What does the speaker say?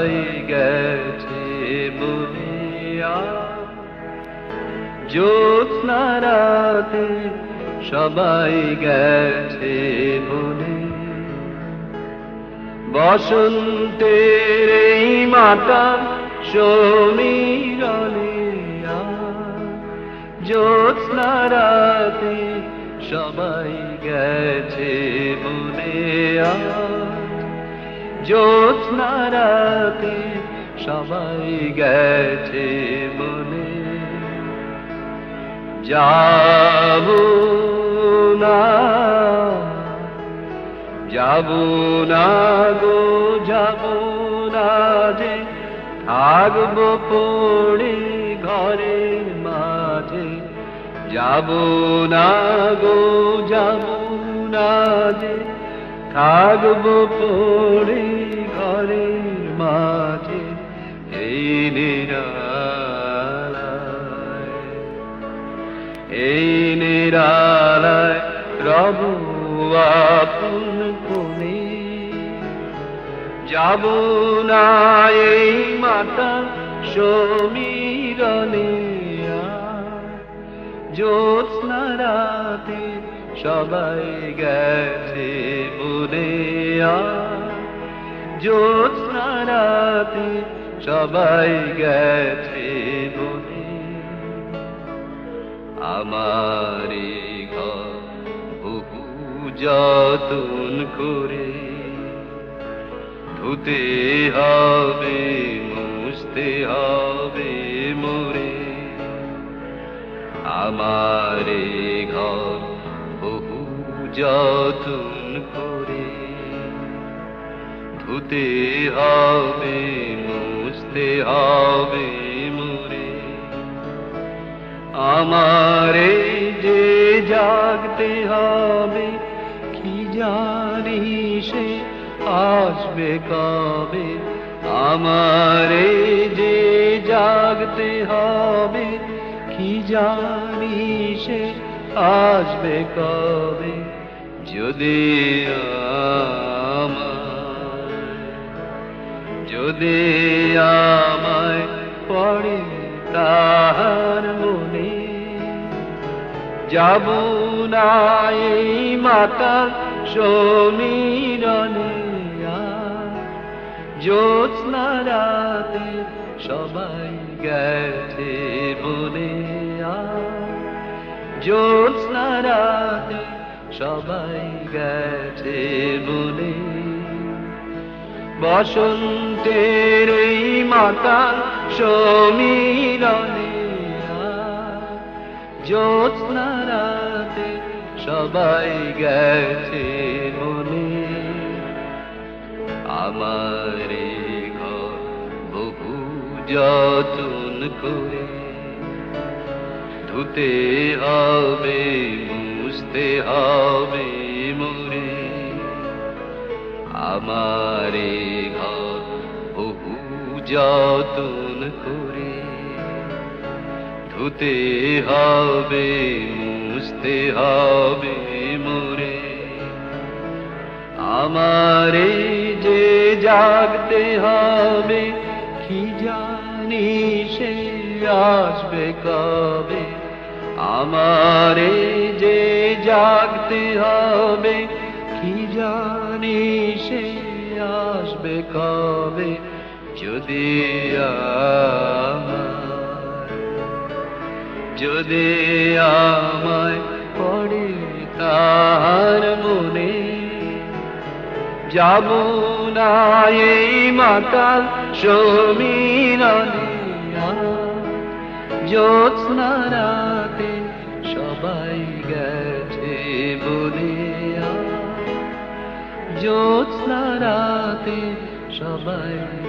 সবাই গেছে বলে জ্যোৎস্না রাতে সবাই গেছে বলে বসন্তের এই মাতা সমীরণে জ্যোৎস্না রাতে সবাই গেছে বলে জ্যোৎস্না রাতে সবাই গেছে বলে যাবো না যাবো না গো যাবো না যে থাকবো পড়ে ঘরের মাঝে যাবো না গো যাবো না যে থাকবো পড়ে ঘরের মাঝে এই নিরালায় রব আপন কোণে যাব না এই মাতা সমীরণে জ্যোৎস্না রাতে সবাই গেছে বলে জ্যোৎস্না রাতে সবাই গেছে বলে আমারি ঘর বহু যতন করে ধুতে হবে মুছতে হবে মোরে আমারে ঘর বহু যতন করে ধুতে হবে মুছতে হবে মোরে আমারে যে জাগতে হবে কি জানি সে আসবে কবে আমারে যে জাগতে হবে কি জানি সে আসবে কবে যদি আমায় পড়ে তাহার মনে যাব না এই মাতা সমীরণে জ্যোৎস্না রাতে সবাই গেছে বলে জ্যোৎস্না রাতে সবাই গেছে বলে বসন্তের এই মাতা সমীরণে জ্যোৎস্না রাতে সবাই গেছে বলে আমারে ঘর বহু যতন করে ধুতে হবে মুছতে হবে মোরে আমারে ঘর বহু যতন করে ধুতে হবে মুছতে হবে মোরে আমারে যে জাগতে হবে কি জানি সে আসবে কবে আমারে যে জাগতে হবে কি জানি সে আসবে কবে যদি আমায় পড়ে তাহার মনে যাব না এই মাতা সমীরণে জ্যোৎস্না রাতে সবাই গেছে বলে জ্যোৎস্না রাতে সবাই